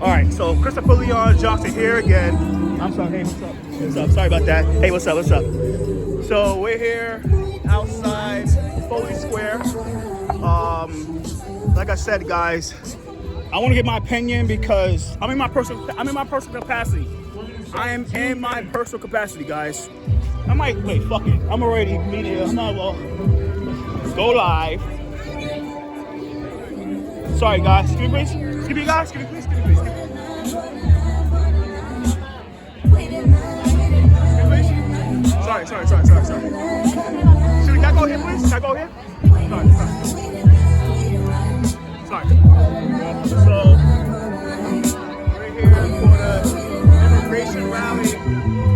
All right, so Christopher Leon Johnson here again. I'm sorry, hey, what's up? What's up? Sorry about that. Hey, what's up? What's up? So we're here outside Foley Square. Like I said, guys, I want to get my opinion because I'm in my personal capacity. I am in my personal capacity, guys. I might wait. Fuck it. I'm already media. I'm not well. Go live. Sorry, guys. Excuse me, please. Excuse me, guys. Excuse me, please. Excuse me, please. Sorry. Can I go here, please? Can I go here? Sorry. So, we're here for the immigration rally.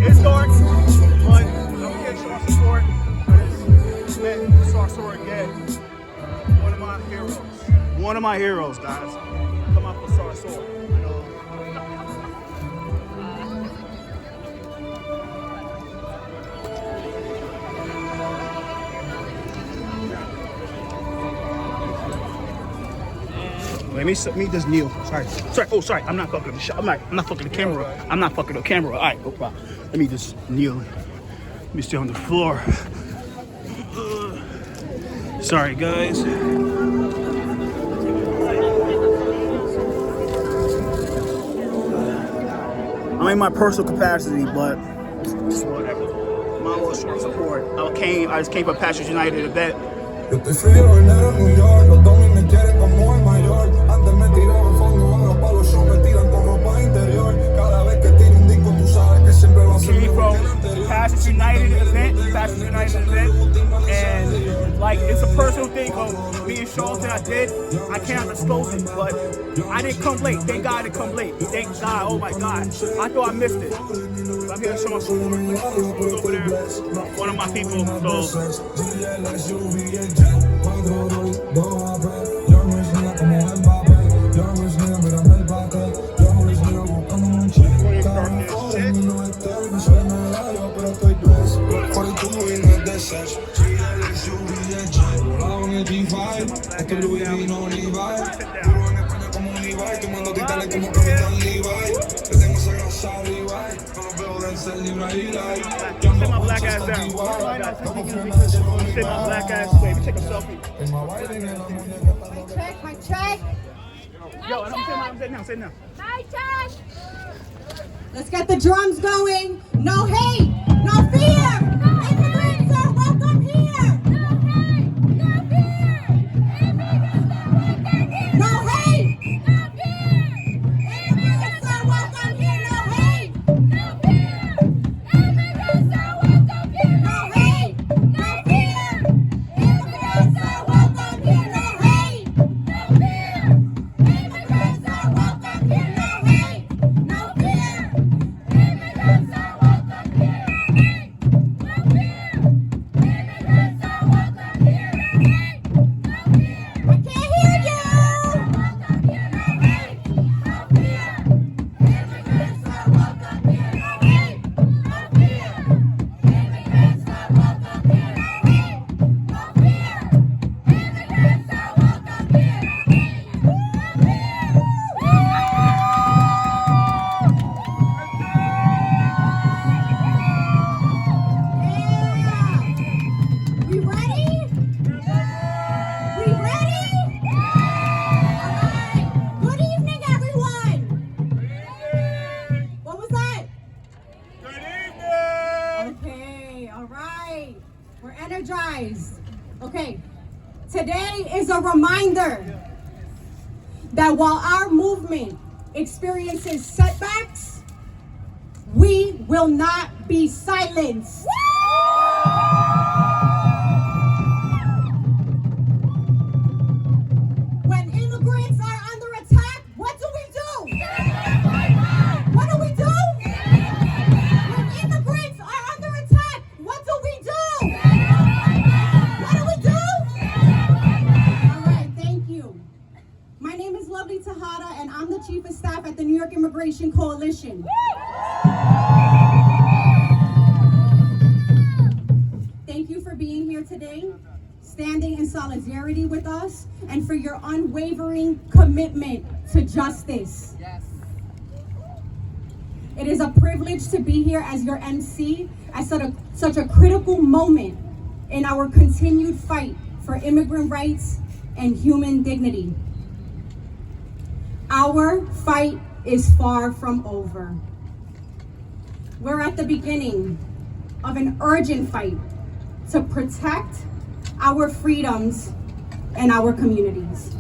It's dark, but I'm here showing support. I just met Sarsour again. One of my heroes, guys. Come out for Sarsour. Let me just kneel. Sorry. Oh, sorry. I'm not fucking the shot. I'm not fucking the camera. I'm not fucking the camera. All right. No problem. Let me just kneel. Let me stay on the floor. Sorry, guys. I'm in my personal capacity, but whatever. My little short support. I just came for Pastors United event. Yo estoy frío en New York, los domis me quieren como el mayor. Antes me tiraba al fondo, ahora pa' los shows me tiran con ropa interior. Cada vez que tiro un disco, tú sabes que siempre va a ser mejor que el anterior. Pastors United event, and like it's a personal thing of me and shows that I did. I can't disclose it, but I didn't come late. Thank God I didn't come late. Thank God. Oh my God, I thought I missed it. I'm here to show my support. Over there, one of my people. So. Sit my black ass down. Sit my black ass. Wait, let me take a selfie. My check. Yo, I'm sitting now. My check. Let's get the drums going. No hate, no fear. Immigrants are welcome here. No hate, no fear. Immigrants are welcome here. No hate, no fear. Immigrants are welcome here. No hate, no fear. Immigrants are welcome here. No hate, no fear. Immigrants are welcome here. No hate, no fear. Immigrants are welcome here. energized. Okay, today is a reminder that while our movement experiences setbacks, we will not be silenced. When immigrants are under attack, what do we do? What do we do? When immigrants are under attack, what do we do? What do we do? All right, thank you. My name is Lovely Tejada, and I'm the Chief of Staff at the New York Immigration Coalition. Thank you for being here today, standing in solidarity with us, and for your unwavering commitment to justice. Yes. It is a privilege to be here as your MC at such a critical moment in our continued fight for immigrant rights and human dignity. Our fight is far from over. We're at the beginning of an urgent fight to protect our freedoms and our communities.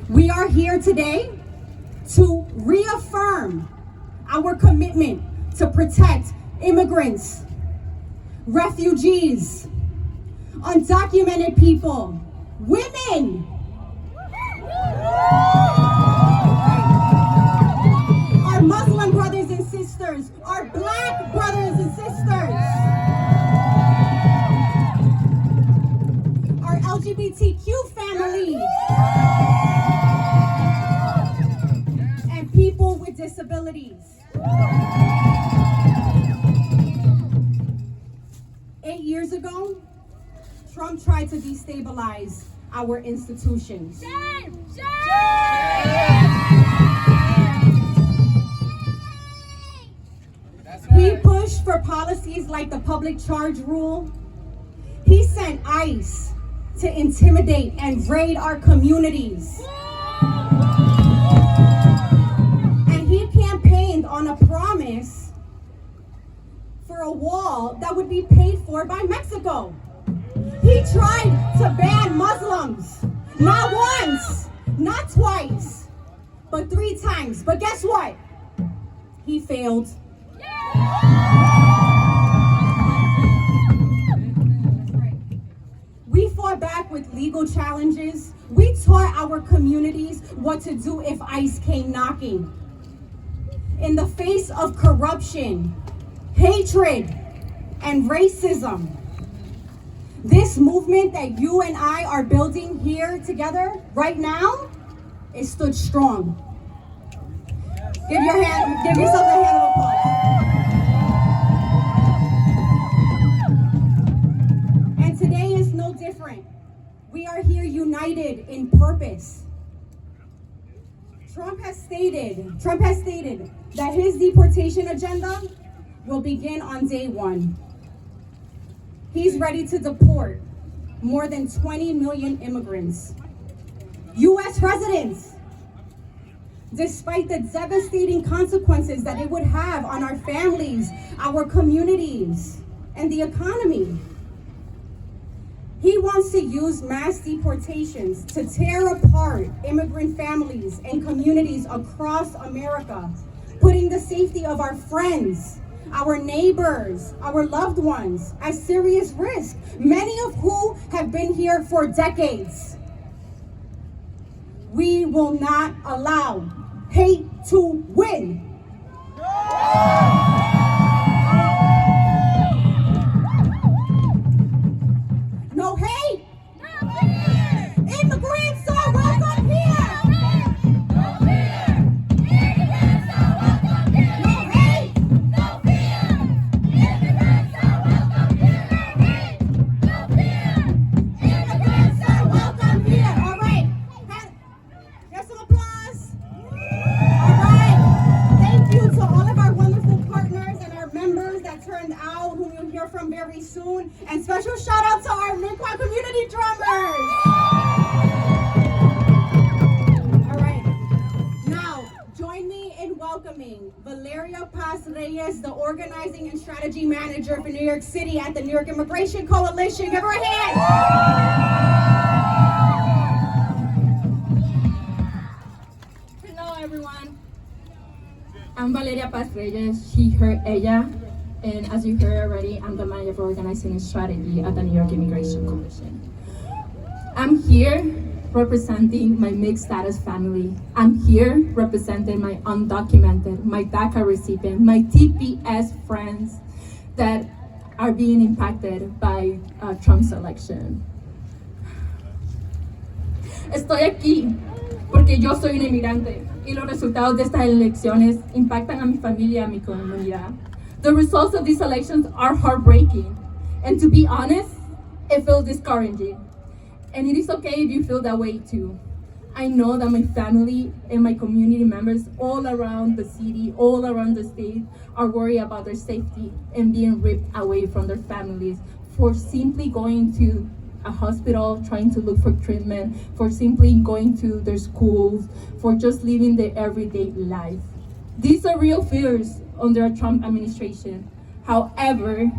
We are here today to reaffirm our commitment to protect immigrants, refugees, undocumented people, women, our Muslim brothers and sisters, our Black brothers and sisters, our LGBTQ family, and people with disabilities. 8 years ago, Trump tried to destabilize our institutions. He pushed for policies like the public charge rule. He sent ICE to intimidate and raid our communities. And he campaigned on a promise for a wall that would be paid for by Mexico. He tried to ban Muslims, not once, not twice, but 3 times. But guess what? He failed. We fought back with legal challenges. We taught our communities what to do if ICE came knocking. In the face of corruption, hatred, and racism, this movement that you and I are building here together right now is stood strong. Give yourself a hand of applause. And today is no different. We are here united in purpose. Trump has stated that his deportation agenda will begin on day 1. He's ready to deport more than 20 million immigrants, U.S. residents, despite the devastating consequences that it would have on our families, our communities, and the economy. He wants to use mass deportations to tear apart immigrant families and communities across America, putting the safety of our friends, our neighbors, our loved ones at serious risk, many of whom have been here for decades. We will not allow hate to win. No hate. Immigrants are welcome here. From very soon, and special shout out to our Midquad community drummers. All right, now join me in welcoming Valeria Paz Reyes, the organizing and strategy manager for New York City at the New York Immigration Coalition. Give her a hand. Hello everyone, I'm Valeria Paz Reyes, she, her, ella. And as you heard already, I'm the manager for organizing and strategy at the New York Immigration Coalition. I'm here representing my mixed status family. I'm here representing my undocumented, my DACA recipient, my TPS friends that are being impacted by Trump's election. Estoy aquí porque yo soy un inmigrante y los resultados de estas elecciones impactan a mi familia, a mi comunidad. The results of these elections are heartbreaking, and to be honest, it feels discouraging. And it is okay if you feel that way too. I know that my family and my community members all around the city, all around the state, are worried about their safety and being ripped away from their families for simply going to a hospital, trying to look for treatment, for simply going to their schools, for just living their everyday life. These are real fears under a Trump administration. However,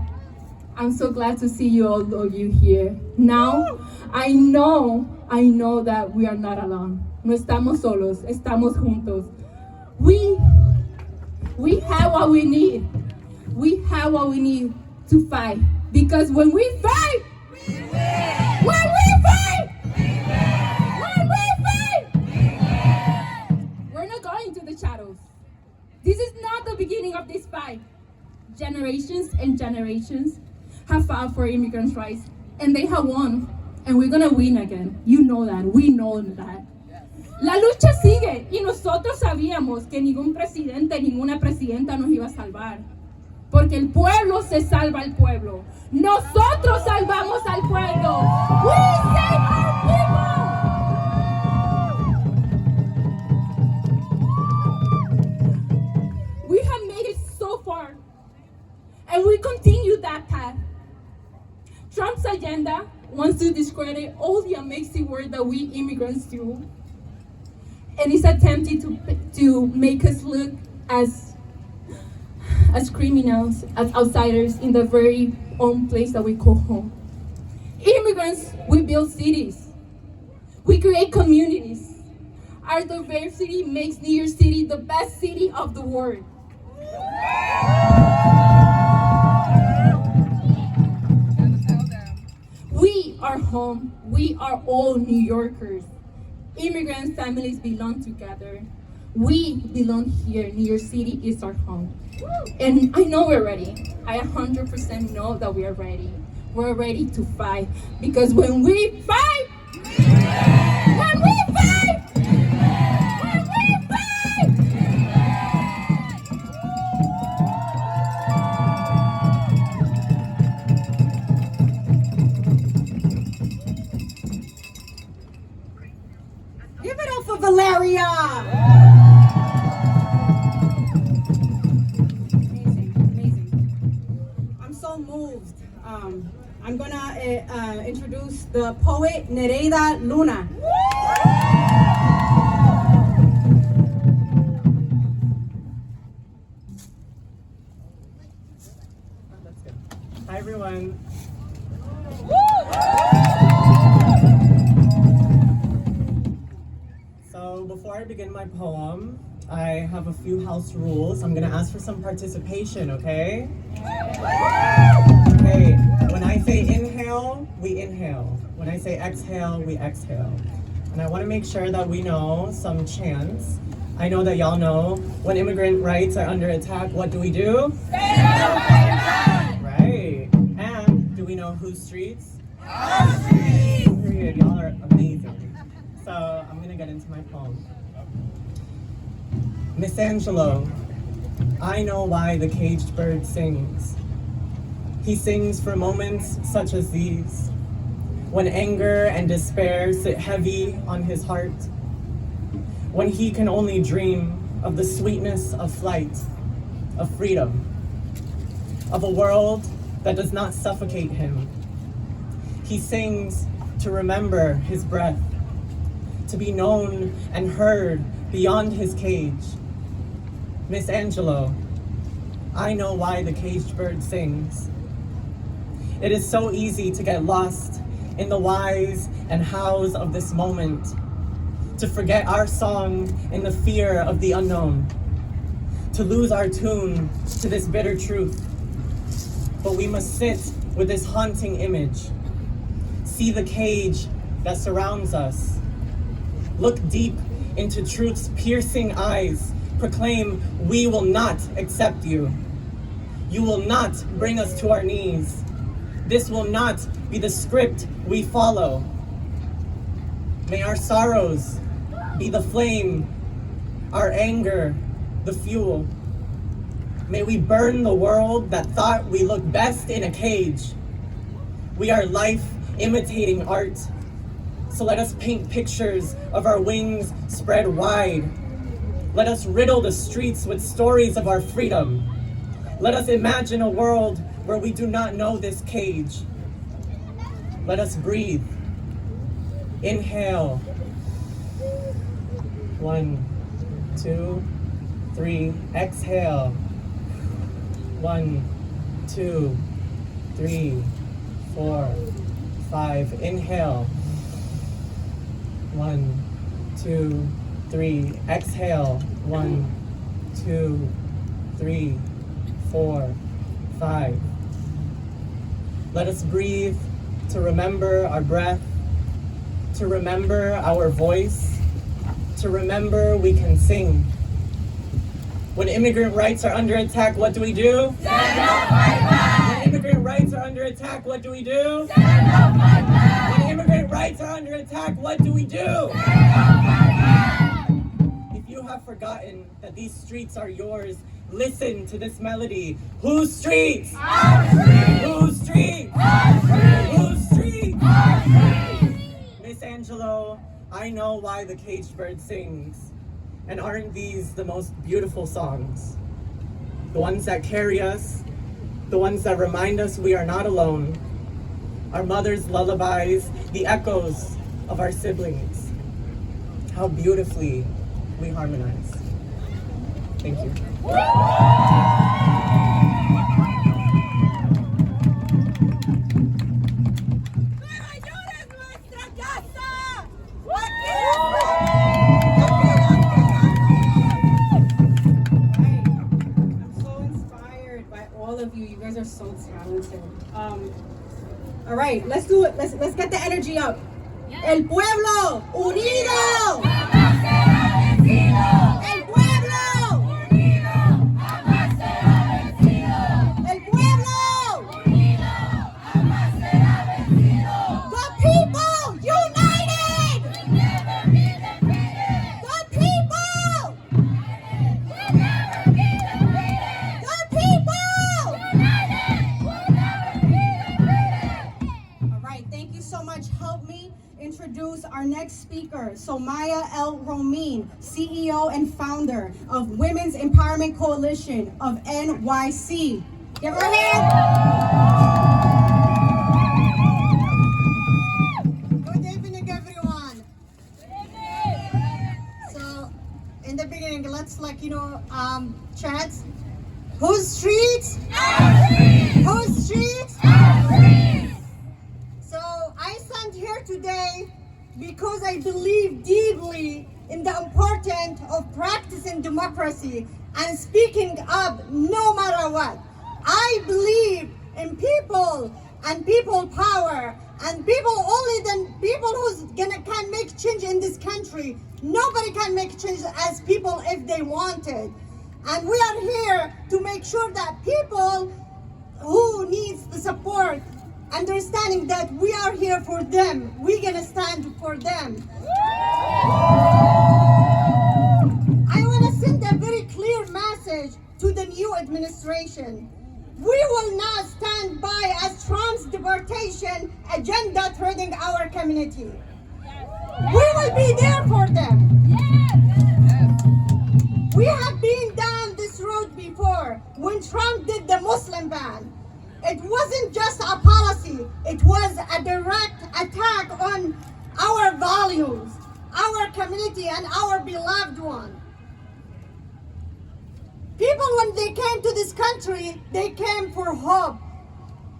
I'm so glad to see all of you here. Now, I know that we are not alone. No estamos solos, estamos juntos. We have what we need. We have what we need to fight. Because when we fight, when we fight, we're not going to the shadows. This is not the beginning of this fight. Generations and generations have fought for immigrants' rights, and they have won. And we're gonna win again. You know that. We know that. La lucha sigue, y nosotros sabíamos que ningún presidente, ninguna presidenta nos iba a salvar. Porque el pueblo se salva al pueblo. Nosotros salvamos al pueblo. We save our people. We have made it so far, and we continue that path. Trump's agenda wants to discredit all the amazing work that we immigrants do, and is attempting to make us look as criminals, as outsiders in the very own place that we call home. Immigrants, we build cities. We create communities. Our diversity makes New York City the best city of the world. We are home. We are all New Yorkers. Immigrant families belong together. We belong here. New York City is our home. And I know we're ready. I 100% know that we are ready. We're ready to fight. Because when we fight, when we fight, Give it up for Valeria. Amazing. I'm so moved. I'm gonna introduce the poet Nereida Luna. Hi everyone. So before I begin my poem, I have a few house rules. I'm gonna ask for some participation, okay? Okay, when I say inhale, we inhale. When I say exhale, we exhale. And I wanna make sure that we know some chants. I know that y'all know when immigrant rights are under attack, what do we do? Stand up for your rights! Right. And do we know whose streets? Our streets! Period. Y'all are amazing. So I'm gonna get into my poem. Miss Angelo, I know why the caged bird sings. He sings for moments such as these, when anger and despair sit heavy on his heart, when he can only dream of the sweetness of flight, of freedom, of a world that does not suffocate him. He sings to remember his breath, to be known and heard beyond his cage. Miss Angelo, I know why the caged bird sings. It is so easy to get lost in the whys and hows of this moment, to forget our song in the fear of the unknown, to lose our tune to this bitter truth. But we must sit with this haunting image, see the cage that surrounds us, look deep into truth's piercing eyes, proclaim, we will not accept you. You will not bring us to our knees. This will not be the script we follow. May our sorrows be the flame, our anger, the fuel. May we burn the world that thought we looked best in a cage. We are life imitating art, So let us paint pictures of our wings spread wide. Let us riddle the streets with stories of our freedom. Let us imagine a world where we do not know this cage. Let us breathe. Inhale. 1, 2, 3. Exhale. 1, 2, 3, 4, 5. Inhale. 1, 2, 3. Exhale. 1, 2, 3, 4, 5. Let us breathe to remember our breath, to remember our voice, to remember we can sing. When immigrant rights are under attack, what do we do? Stand up, fight back! When immigrant rights are under attack, what do we do? Stand up, fight back! When immigrant rights are under attack, what do we do? Stand up, fight back! If you have forgotten that these streets are yours, listen to this melody. Whose streets? Our streets! Whose streets? Our streets! Whose streets? Our streets! Miss Angelo, I know why the caged bird sings. And aren't these the most beautiful songs? The ones that carry us, the ones that remind us we are not alone. Our mother's lullabies, the echoes of our siblings. How beautifully we harmonize. Thank you. I'm so inspired by all of you. You guys are so talented. All right, let's do it. Let's get the energy up. El pueblo unido. El pueblo Unido, jamás será vencido. El pueblo. Unido, jamás será vencido. The people united. We'll never be defeated. The people. We'll never be defeated. The people. United, we'll never be defeated. All right, thank you so much. Help me introduce our next speaker, Somaya El Romin, CEO and founder of Women's Empowerment Coalition of NYC. Give her a hand. Good evening, everyone. So, in the beginning, let's chat. Whose streets? Our streets, Whose streets? our streets. So I stand here today because I believe deeply in the importance of practicing democracy and speaking up no matter what. I believe in people and people power and people only then people can make change in this country. Nobody can make change as people if they wanted. And we are here to make sure that people who needs the support, understanding that we are here for them, we're gonna stand for them. I wanna send a very clear message to the new administration. We will not stand by as Trump's deportation agenda threatening our community. We will be there for them. We have been down this road before when Trump did the Muslim ban. It wasn't just a policy, it was a direct attack on our values, our community, and our beloved one. People, when they came to this country, they came for hope,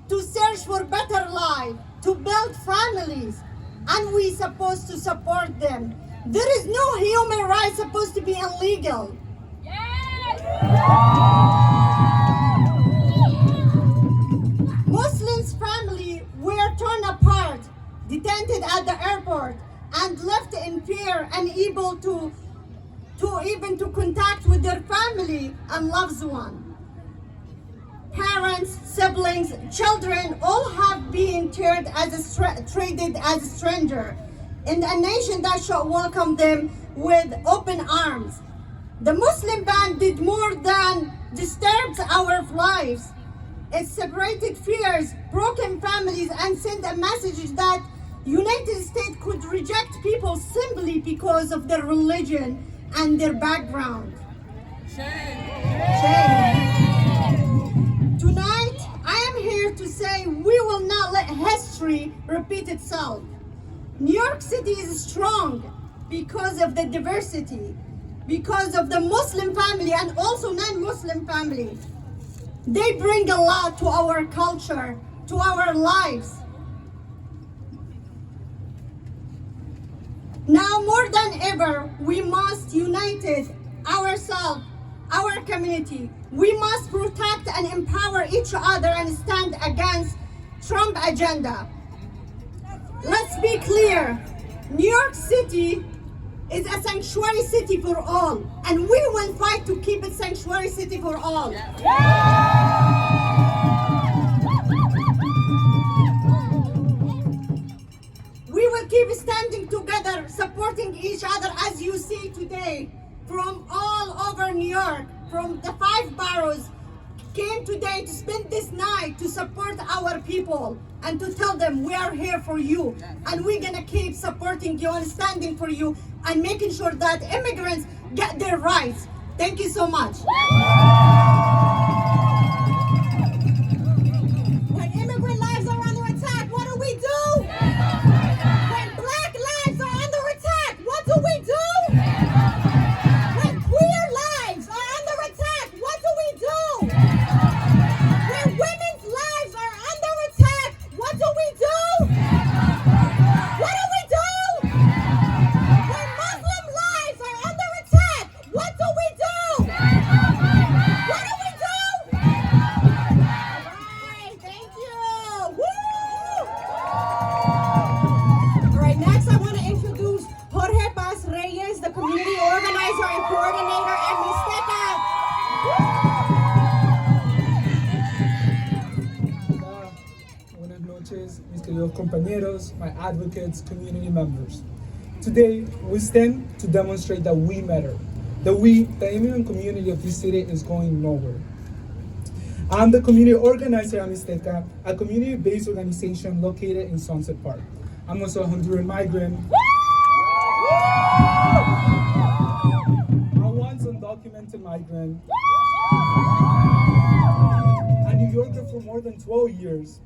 to search for better life, to build families, and we supposed to support them. There is no human right supposed to be illegal. Muslims' family were torn apart, detained at the airport, and left in fear, unable to contact with their family and loved ones. Parents, siblings, children, all have been treated as a stranger in a nation that should welcome them with open arms. The Muslim ban did more than disturb our lives. It separated fears, broken families, and sent a message that United States could reject people simply because of their religion and their background. Shame. Tonight, I am here to say we will not let history repeat itself. New York City is strong because of the diversity, because of the Muslim family and also non-Muslim family. They bring a lot to our culture, to our lives. Now more than ever, we must unite ourselves, our community. We must protect and empower each other and stand against Trump agenda. Let's be clear, New York City is a sanctuary city for all, and we will fight to keep it sanctuary city for all. We will keep standing together, supporting each other as you see today from all over New York, from the 5 boroughs, came today to spend this night to support our people and to tell them we are here for you and we're gonna keep supporting you and standing for you and making sure that immigrants get their rights. Thank you so much. When immigrant lives are under attack, what do we do? When black lives are under attack, what do we do? When queer lives are under attack, what do we do? When women's lives are under attack, what do we do? What do we do? When Muslim lives are under attack, what do we do? What do we do? Alright, thank you. Woo! Alright, next I want to introduce Jorge Paz Reyes, the community organizer and coordinator at Mixteca. Hola, buenas noches, mis queridos compañeros, my advocates, community members. Today, we stand to demonstrate that we matter, that we, the immigrant community of this city, is going nowhere. I'm the community organizer at Mixteca, a community-based organization located in Sunset Park. I'm also a Honduran migrant. A once undocumented migrant. A New Yorker for more than 12 years.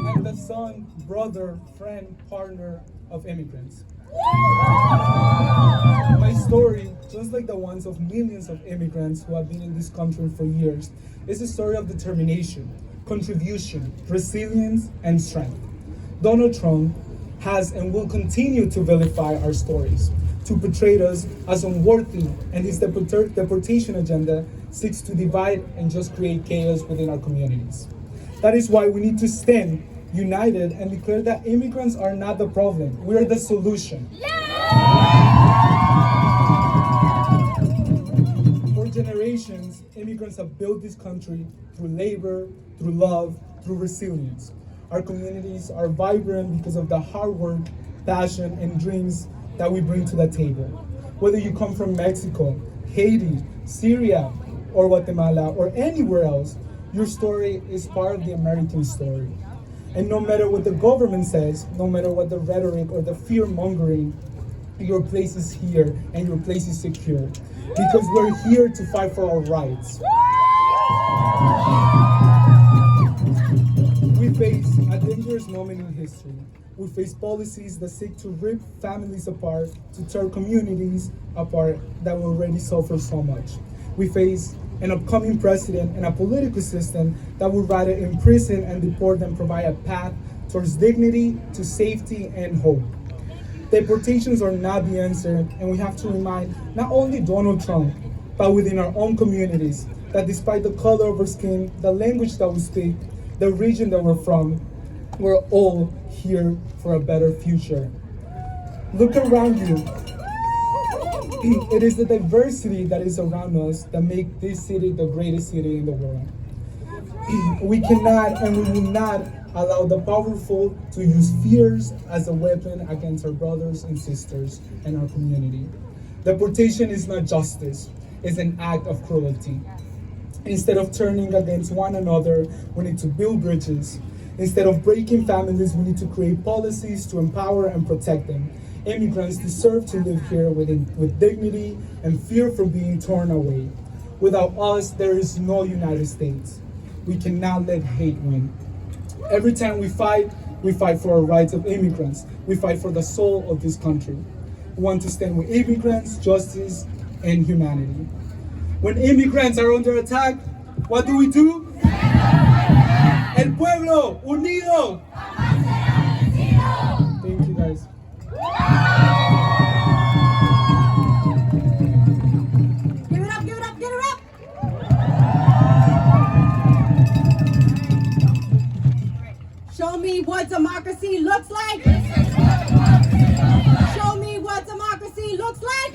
And the son, brother, friend, partner of immigrants. My story, just like the ones of millions of immigrants who have been in this country for years, is a story of determination, contribution, resilience, and strength. Donald Trump has and will continue to vilify our stories, to portray us as unworthy, and his deportation agenda seeks to divide and just create chaos within our communities. That is why we need to stand united and declare that immigrants are not the problem, we are the solution. For generations, immigrants have built this country through labor, through love, through resilience. Our communities are vibrant because of the hard work, passion, and dreams that we bring to the table. Whether you come from Mexico, Haiti, Syria, or Guatemala, or anywhere else, your story is part of the American story. And no matter what the government says, no matter what the rhetoric or the fear-mongering, your place is here and your place is secure. Because we're here to fight for our rights. We face a dangerous moment in history. We face policies that seek to rip families apart, to tear communities apart that will already suffer so much. We face an upcoming president and a political system that would rather imprison and deport than provide a path towards dignity, to safety, and hope. Deportations are not the answer, and we have to remind not only Donald Trump, but within our own communities, that despite the color of our skin, the language that we speak, the region that we're from, we're all here for a better future. Look around you. It is the diversity that is around us that make this city the greatest city in the world. We cannot and we will not allow the powerful to use fears as a weapon against our brothers and sisters in our community. Deportation is not justice, it's an act of cruelty. Instead of turning against one another, we need to build bridges, Instead of breaking families, we need to create policies to empower and protect them. Immigrants deserve to live here with dignity and fear from being torn away. Without us, there is no United States. We cannot let hate win. Every time we fight for our rights of immigrants. We fight for the soul of this country. We want to stand with immigrants, justice, and humanity. When immigrants are under attack, what do we do? El pueblo unido. Thank you, guys. Give it up, give it up, give it up! Show me what democracy looks like! Show me what democracy looks like!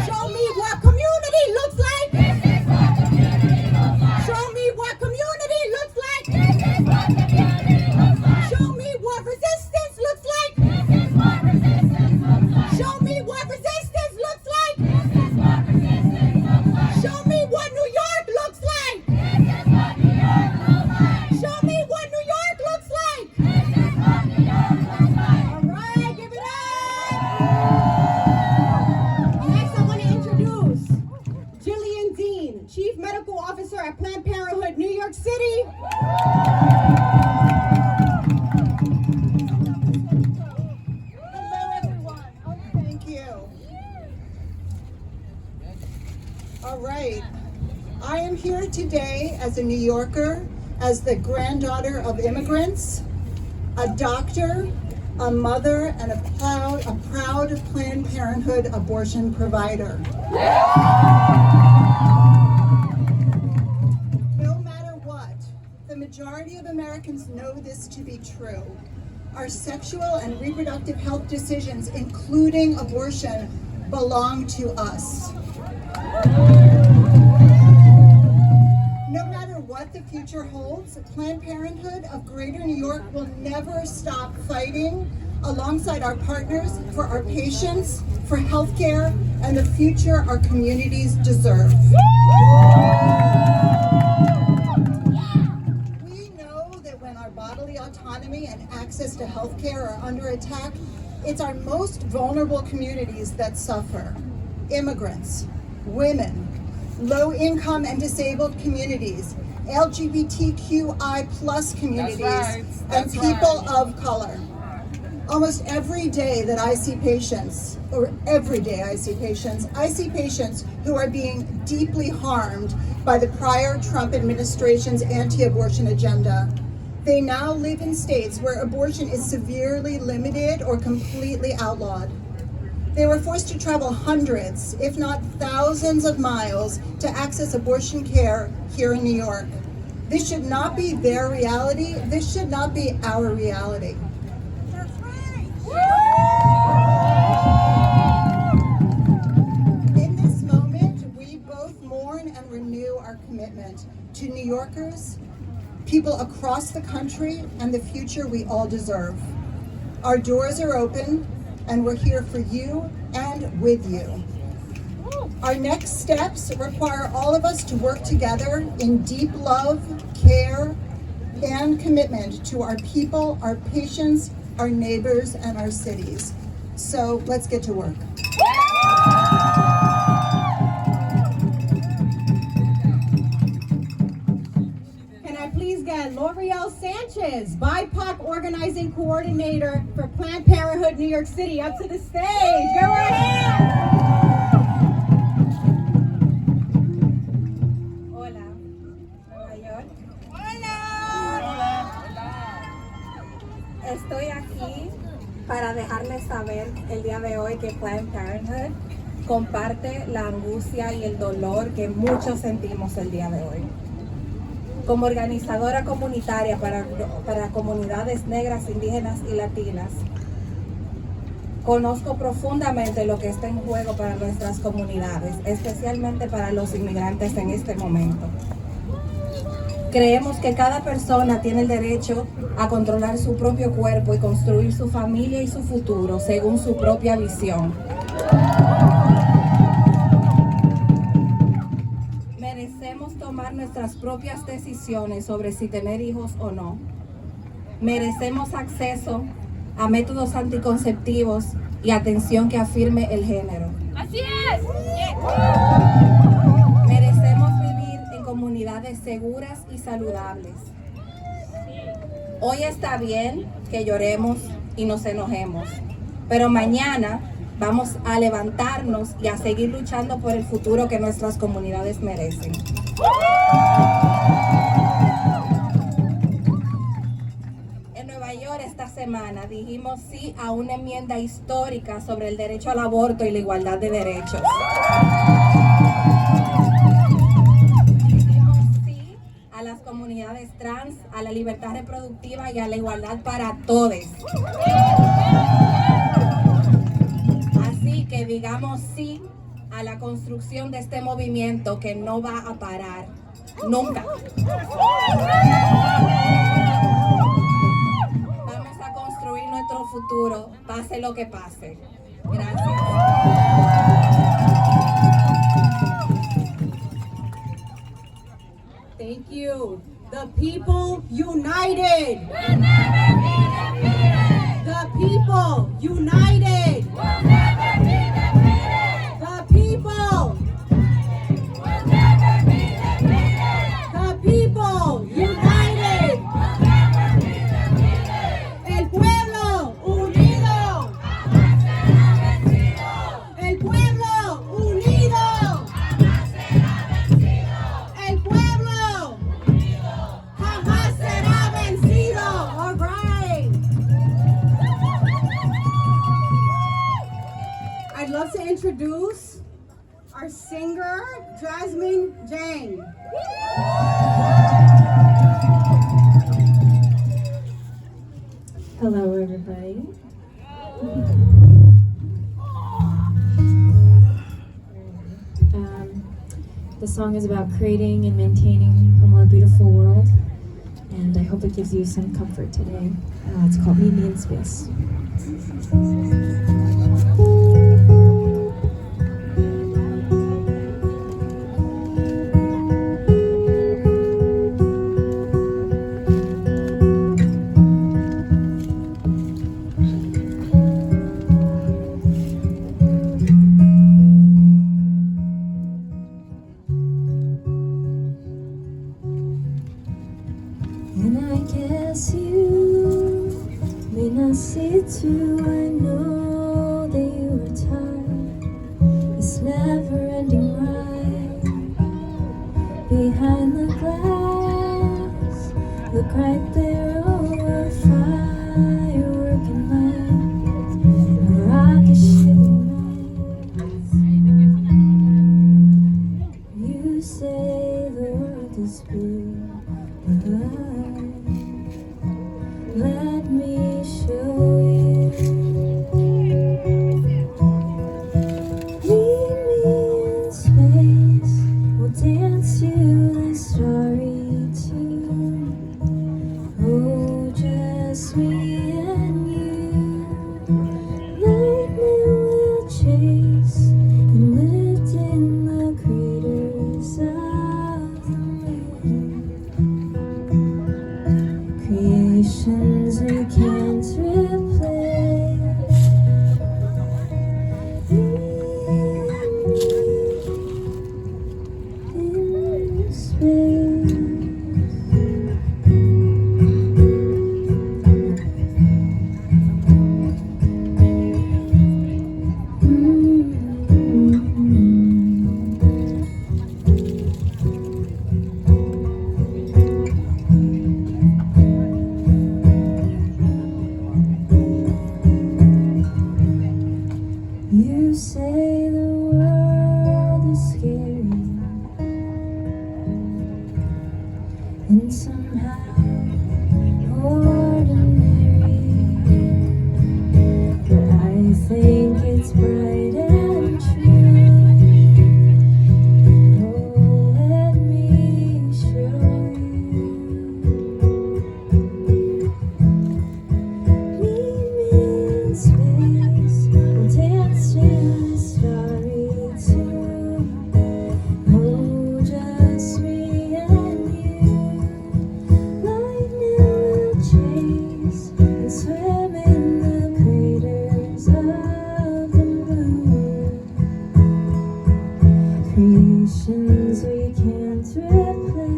Show me what community looks like! Show me what community looks like! Show me what resistance looks like! Show me what resistance looks like! Show me what New York looks like! Show me what New York looks like! All right, give it up! Next, I want to introduce Jillian Dean, Chief Medical Officer at Planned Parenthood, New York City. Hello, everyone. Oh, thank you. All right. I am here today as a New Yorker, as the granddaughter of immigrants, a doctor, a mother, and a proud Planned Parenthood abortion provider. No matter what, the majority of Americans know this to be true. Our sexual and reproductive health decisions, including abortion, belong to us. No matter what the future holds, Planned Parenthood of Greater New York will never stop fighting alongside our partners for our patients, for healthcare, and the future our communities deserve. We know that when our bodily autonomy and access to healthcare are under attack, it's our most vulnerable communities that suffer. Immigrants, women, low-income and disabled communities, LGBTQI+ communities, and people of color. Almost every day that I see patients, I see patients who are being deeply harmed by the prior Trump administration's anti-abortion agenda. They now live in states where abortion is severely limited or completely outlawed. They were forced to travel hundreds, if not thousands of miles to access abortion care here in New York. This should not be their reality. This should not be our reality. In this moment, we both mourn and renew our commitment to New Yorkers, people across the country, and the future we all deserve. Our doors are open, and we're here for you and with you. Our next steps require all of us to work together in deep love, care, and commitment to our people, our patients, our neighbors, and our cities. So let's get to work. Can I please get L'Oreal Sanchez, BIPOC Organizing Coordinator for Planned Parenthood New York City, up to the stage. Give her a hand. Hola, Nueva York. Estoy aquí para dejarles saber el día de hoy que Planned Parenthood comparte la angustia y el dolor que muchos sentimos el día de hoy. Como organizadora comunitaria para comunidades negras, indígenas y latinas, conozco profundamente lo que está en juego para nuestras comunidades, especialmente para los inmigrantes en este momento. Creemos que cada persona tiene el derecho a controlar su propio cuerpo y construir su familia y su futuro según su propia visión. Merecemos tomar tomar nuestras propias decisiones sobre si tener hijos o no. Merecemos acceso a métodos anticonceptivos y atención que afirme el género. Así es. Merecemos vivir en comunidades seguras y saludables. Hoy está bien que lloremos y nos enojemos, pero mañana vamos a levantarnos y a seguir luchando por el futuro que nuestras comunidades merecen. En Nueva York esta semana dijimos sí a una enmienda histórica sobre el derecho al aborto y la igualdad de derechos. Dijimos sí a las comunidades trans, a la libertad reproductiva y a la igualdad para todos. Así que digamos sí a la construcción de este movimiento que no va a parar nunca. Vamos a construir nuestro futuro, pase lo que pase. Gracias. Thank you. The people united. We'll never be defeated. The people united. We'll never be defeated. The people. We'll never be defeated. The people united. We'll never be defeated. El pueblo unido. Jamás será vencido. El pueblo unido. Jamás será vencido. El pueblo jamás será vencido. All right. I'd love to introduce our singer, Jasmine Jane. Hello, everybody. The song is about creating and maintaining a more beautiful world, and I hope it gives you some comfort today. It's called Meet Me in Space. And I guess you may not see it too. I know that you are tired. This never-ending ride behind the glass. Look right there over a firework and light, a rocket ship nights. You say the world is blue. Let me show you. Meet me in space. We'll dance to the starry tune. emotions we can't replace.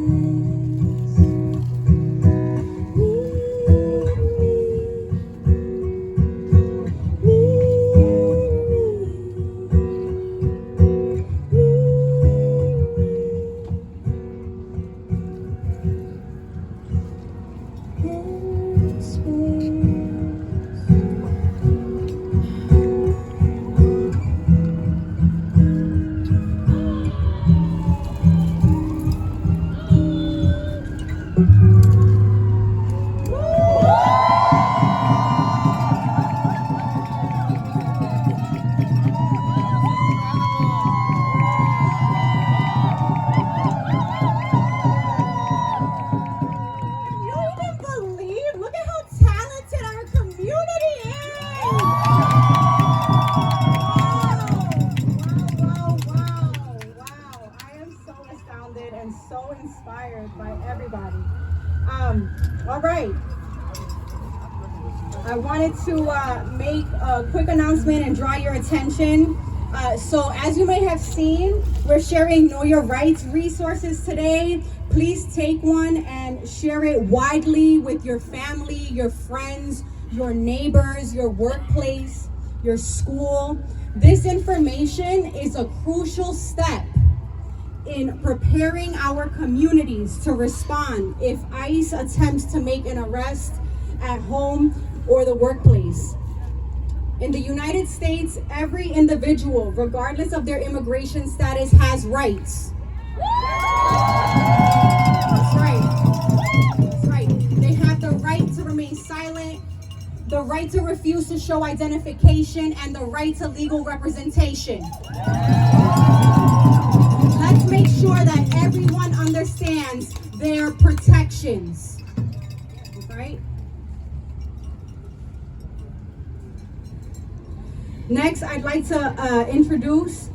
In space. You even believe? Look at how talented our community is! Wow. I am so astounded and so inspired by everybody. All right. I wanted to make a quick announcement and draw your attention. So as you may have seen, we're sharing Know Your Rights resources today. Please take one and share it widely with your family, your friends, your neighbors, your workplace, your school. This information is a crucial step in preparing our communities to respond if ICE attempts to make an arrest at home or the workplace. In the United States, every individual, regardless of their immigration status, has rights. That's right. They have the right to remain silent, the right to refuse to show identification, and the right to legal representation. Let's make sure that everyone understands their protections. Right? Next, I'd like to introduce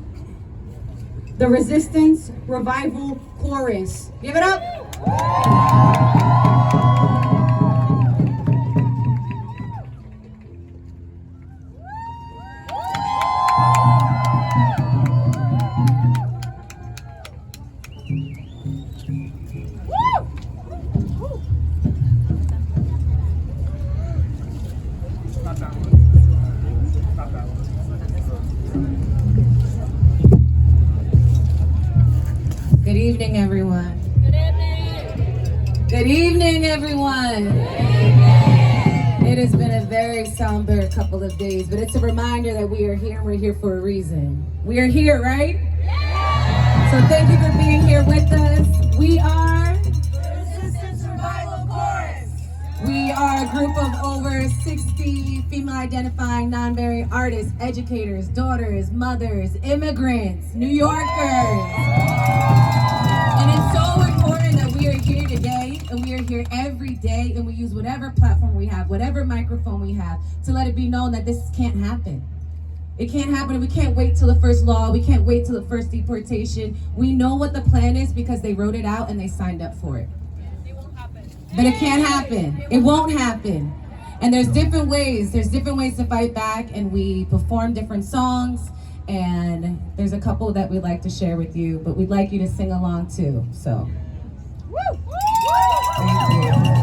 the Resistance Revival Chorus. Give it up. Good evening, everyone. Good evening, everyone. It has been a very somber couple of days, but it's a reminder that we are here and we're here for a reason. We are here, right? So thank you for being here with us. We are the Resistance Revival Chorus. We are a group of over 60 female-identifying, non-binary artists, educators, daughters, mothers, immigrants, New Yorkers. And it's so important that we are here today, and we are here every day, and we use whatever platform we have, whatever microphone we have, to let it be known that this can't happen. It can't happen, and we can't wait till the first law, we can't wait till the first deportation. We know what the plan is because they wrote it out and they signed up for it. It won't happen. But it can't happen. It won't happen. And there's different ways to fight back, and we perform different songs. And there's a couple that we'd like to share with you, but we'd like you to sing along too, so. Woo! Thank you.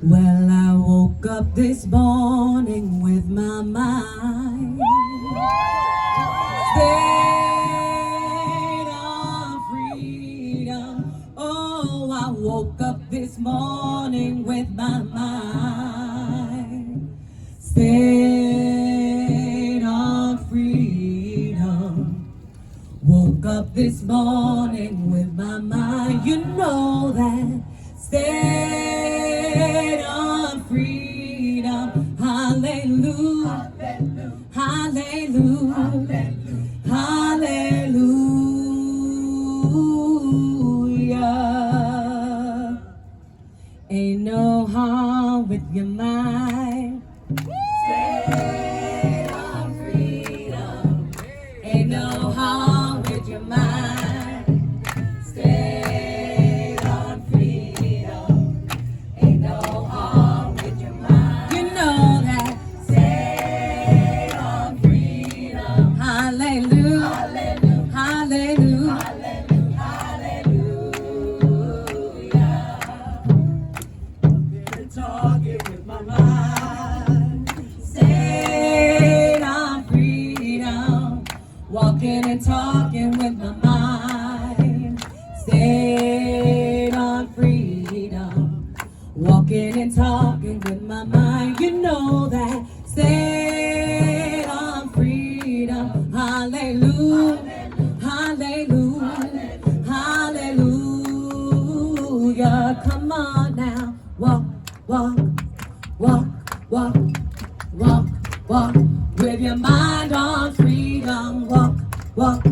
Well, I woke up this morning with my mind stayed on freedom. Oh, I woke up this morning with my mind stayed on freedom. Woke up this morning with my mind, you know that, stayed on freedom. Hallelujah, hallelujah, hallelujah. Ain't no harm with your mind. Stay on freedom. Ain't no harm with your mind. Stay on freedom. Ain't no harm with your mind. You know that. Stay on freedom. Hallelujah. Hallelujah. Hallelujah. Hallelujah. Talking with my mind. Stayed on freedom. Walking and talking with my mind. Stayed on freedom. Walking and talking with my mind. You know that. Stayed on freedom. Hallelujah. Hallelujah. Hallelujah. Come on now. Walk, walk, walk, walk, walk, walk. With your mind on freedom. Walk, walk,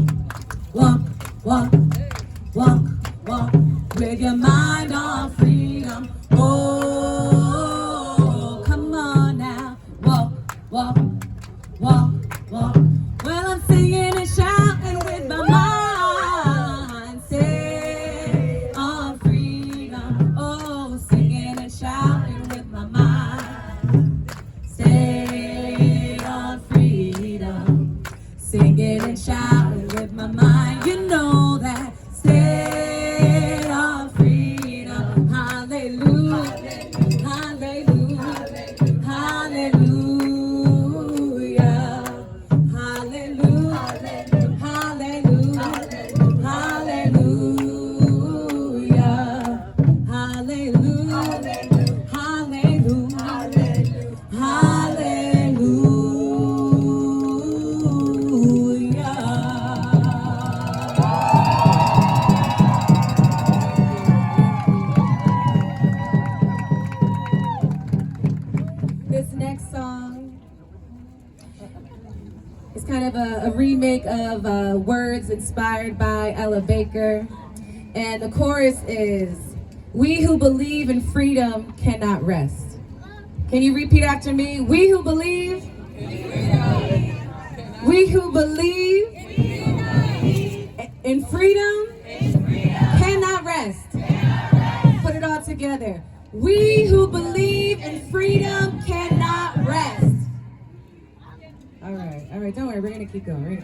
walk, walk, walk, walk. With your mind on freedom. Oh, come on now. Walk, walk, walk, walk. Well, I'm singing and shouting with my mind. Stay on freedom. Oh, singing and shouting with my mind. Stay on freedom. Singing and shouting with my mind. You know that. Stay on freedom. Hallelujah. Hallelujah. Hallelujah. Hallelujah. Hallelujah. Hallelujah. Hallelujah. This next song is kind of a remake of words inspired by Ella Baker. And the chorus is, "We who believe in freedom cannot rest." Can you repeat after me? We who believe, we who believe in freedom cannot rest. Put it all together. We who believe in freedom cannot rest. All right, don't worry, we're gonna keep going,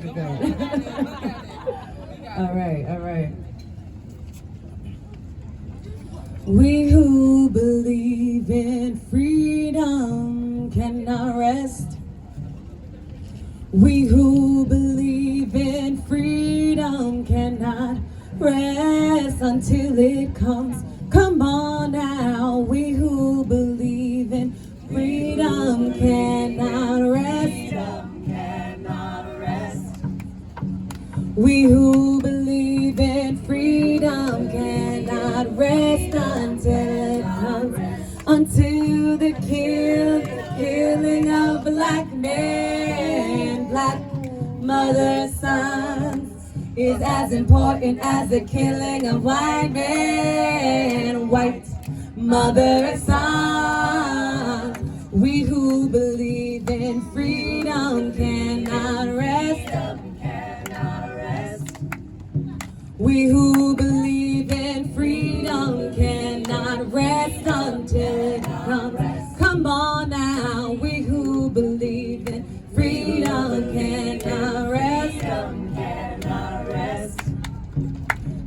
all right. We who believe in freedom cannot rest. We who believe in freedom cannot rest until it comes. Come on now, we who believe in freedom cannot rest. We who believe in freedom cannot rest until it comes. Until the killing of black men, black mothers, sons, is as important as the killing of white men, white mothers, sons. We who believe in freedom cannot rest. We who believe in freedom cannot rest until it comes. Come on now, we who believe in freedom cannot rest.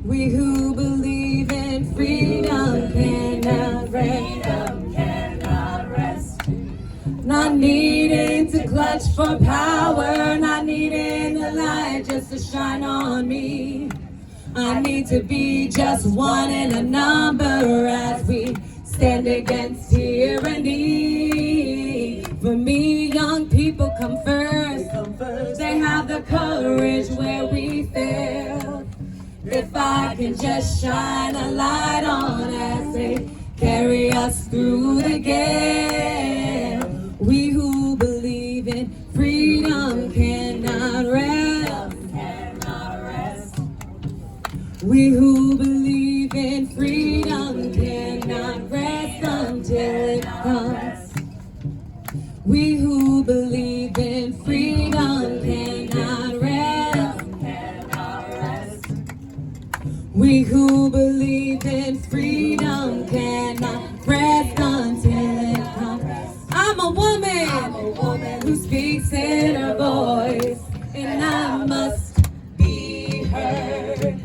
We who believe in freedom cannot rest. Not needing to clutch for power, not needing the light just to shine on me. I need to be just one in a number as we stand against tyranny. For me, young people come first. They have the courage where we fail. If I can just shine a light on as they carry us through the gale. We who believe in freedom cannot rest. We who believe in freedom cannot rest until it comes. We who believe in freedom cannot rest. We who believe in freedom cannot rest until it comes. I'm a woman who speaks in her voice, and I must be heard.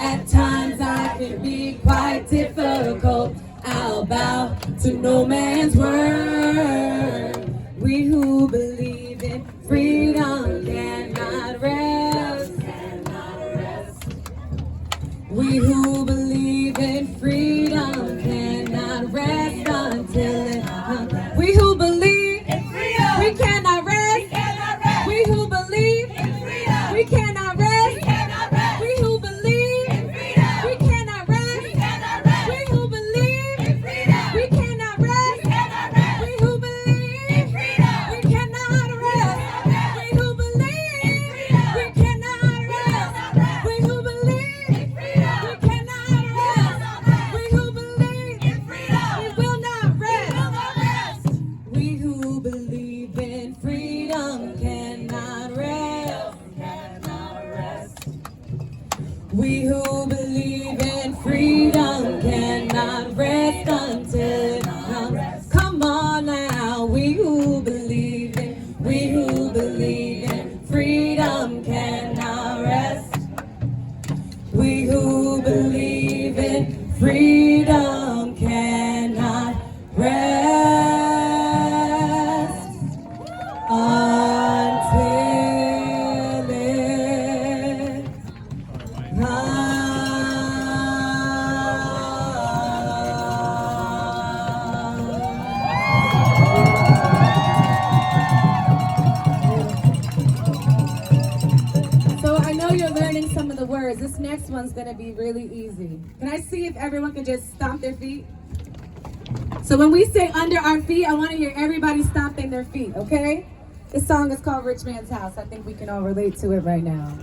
At times I can be quite difficult. I'll bow to no man's word. We who believe in freedom cannot rest. We who believe in freedom cannot rest until it comes. We who believe in freedom, we cannot rest. We who believe in freedom, we cannot rest. We who believe in freedom, we cannot rest. We who believe in freedom, we cannot rest. We who believe in freedom, we cannot rest. We who believe we cannot rest. We who believe in freedom, we cannot rest. We who believe in freedom, we will not rest. We who believe in freedom cannot rest. We who believe in freedom cannot rest until it comes. Come on now, we who believe in freedom cannot rest. We who believe in freedom cannot rest until it So I know you're learning some of the words. This next one's gonna be really easy. Can I see if everyone can just stomp their feet? So when we say under our feet, I want to hear everybody stomping their feet, okay? This song is called Rich Man's House. I think we can all relate to it right now.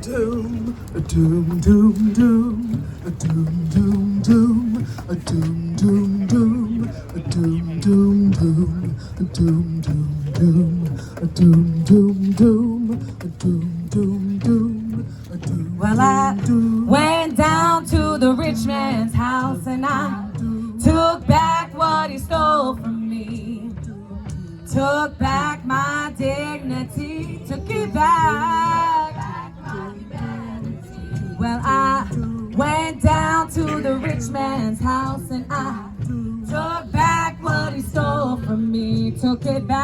Doom, a doom, doom, doom, a doom, doom, doom, a doom, doom, doom, a doom, doom, doom, a doom, doom, doom, a doom, doom, doom, a doom, doom, doom, a doom. Well, I went down to the rich man's house and I took back what he stole from me. Took back my dignity, took it back. Well, I went down to the rich man's house and I took back what he stole from me. Took it back.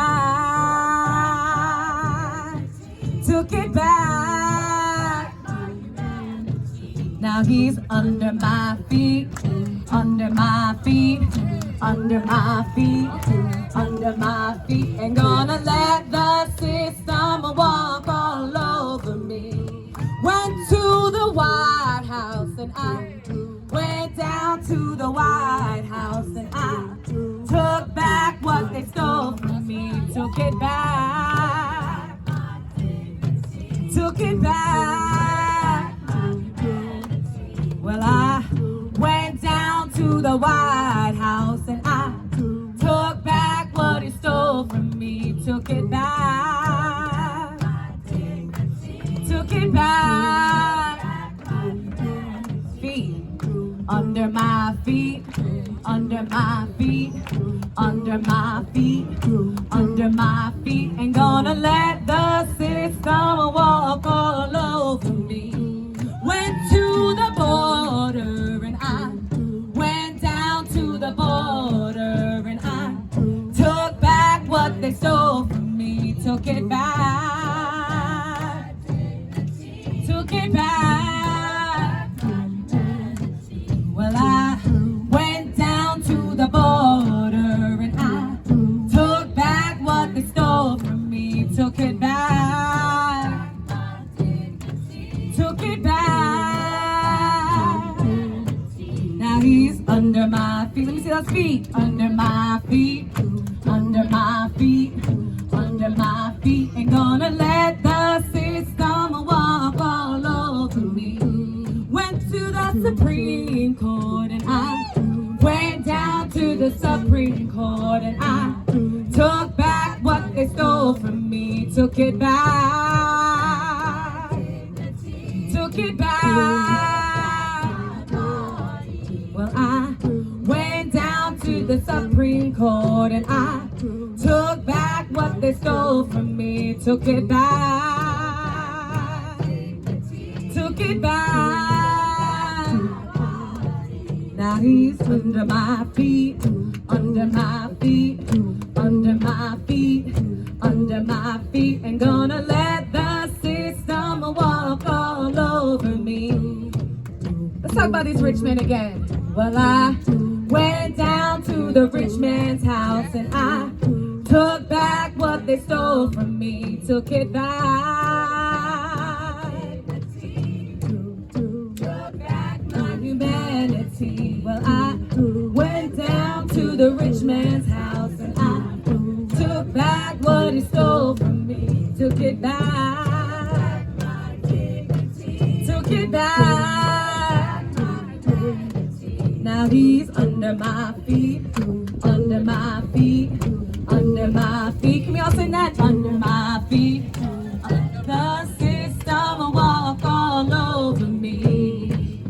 Took it back. Now he's under my feet, under my feet, under my feet, under my feet. Ain't gonna let the system walk all over me. Went to the White House and I went down to the White House and I took back what they stole from me. Took it back. Took it back. Well, I went down to the White House and I took back what he stole from me. Took it back. Took it back. Feet under my feet, under my feet, under my feet, under my feet. Ain't gonna let the system walk all over me. Went to the border and I went down to the border and I took back what they my feet. Let me see those feet. Under my feet, under my feet, under my feet. Ain't gonna let the system walk all over me. Went to the Supreme Court and I went down to the Supreme Court and I took back what they stole from me. Took it back. Took it back. Well, I went down to the Supreme Court and I took back what they stole from me. Took it back. Took it back. Now he's under my feet, under my feet, under my feet, under my feet. Ain't gonna let the system walk all over me. Let's talk about these rich men again. Well, I went down to the rich man's house and I took back what they stole from me. Took it back. Took back my humanity. Well, I went down to the rich man's house and I took back what he stole from me. Took it back. Took it back. Now he's under my feet, under my feet, under my feet. Can we all sing that? Under my feet. The system will walk all over me.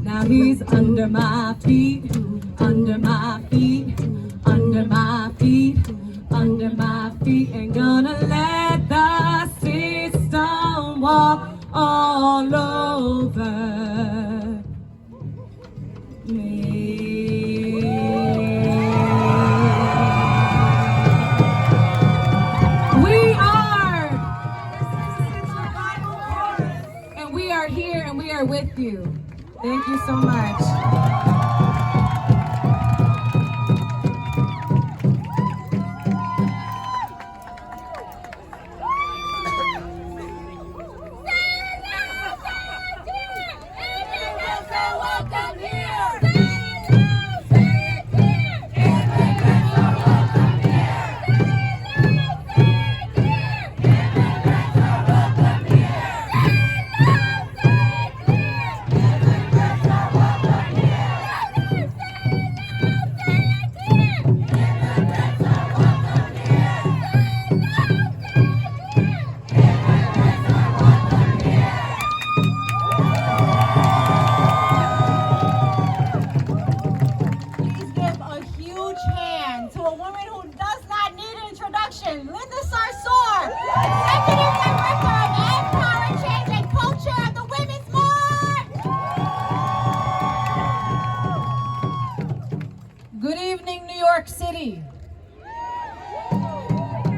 Now he's under my feet, under my feet, under my feet, under my feet. Ain't gonna let the system walk all over me. We are here and we are with you. Thank you so much.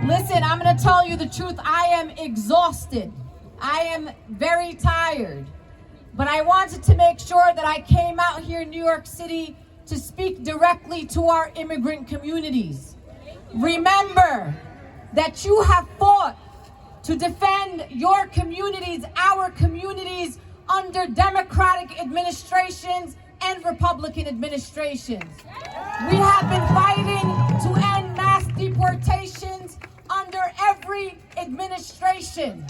Listen, I'm going to tell you the truth. I am exhausted. I am very tired. But I wanted to make sure that I came out here in New York City to speak directly to our immigrant communities. Remember that you have fought to defend your communities, our communities, under Democratic administrations and Republican administrations. We have been fighting to end mass deportations under every administration.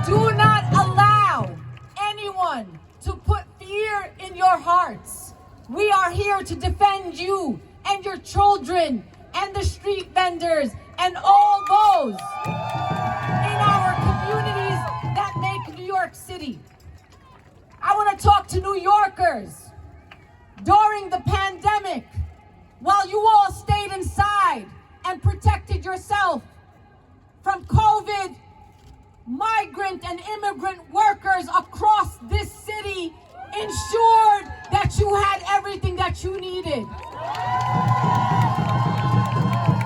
Do not allow anyone to put fear in your hearts. We are here to defend you and your children and the street vendors and all those in our communities that make New York City. I want to talk to New Yorkers. During the pandemic, while you all stayed inside and protected yourself from COVID, migrant and immigrant workers across this city ensured that you had everything that you needed.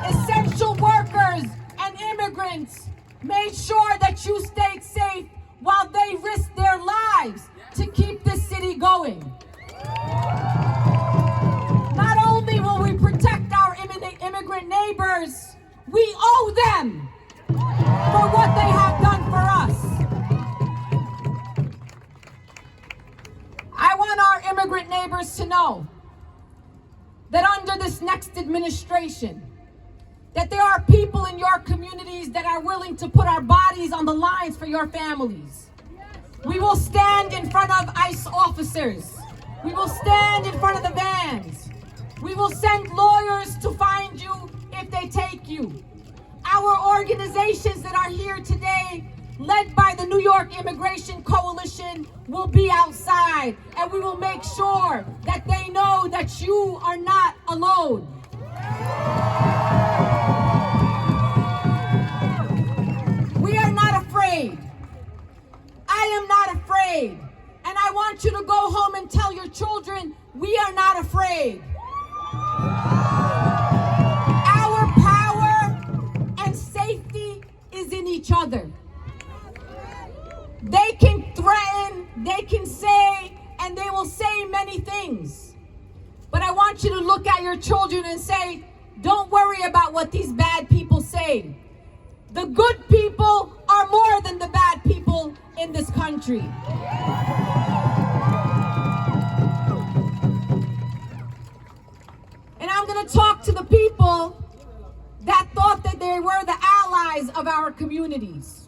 Essential workers and immigrants made sure that you stayed safe while they risked their lives to keep this city going. Not only will we protect our immigrant neighbors, we owe them for what they have done for us. I want our immigrant administration, that there are people in your communities that are willing to put our bodies on the lines for your families. We will stand in front of ICE officers. We will stand in front of the vans. We will send lawyers to find you if they take you. Our organizations that are here today, led by the New York Immigration Coalition, will be outside, and we will make sure that they know that you are not alone. We are not afraid. I am not afraid. And I want you to go home and tell your children, we are not afraid. Our power and safety is in each other. They can threaten, they can say, and they will say many things. But I want you to look at your children and say, don't worry about what these bad people say. The good people are more than the bad people in this country. And I'm going to talk to the people that thought that they were the allies of our communities.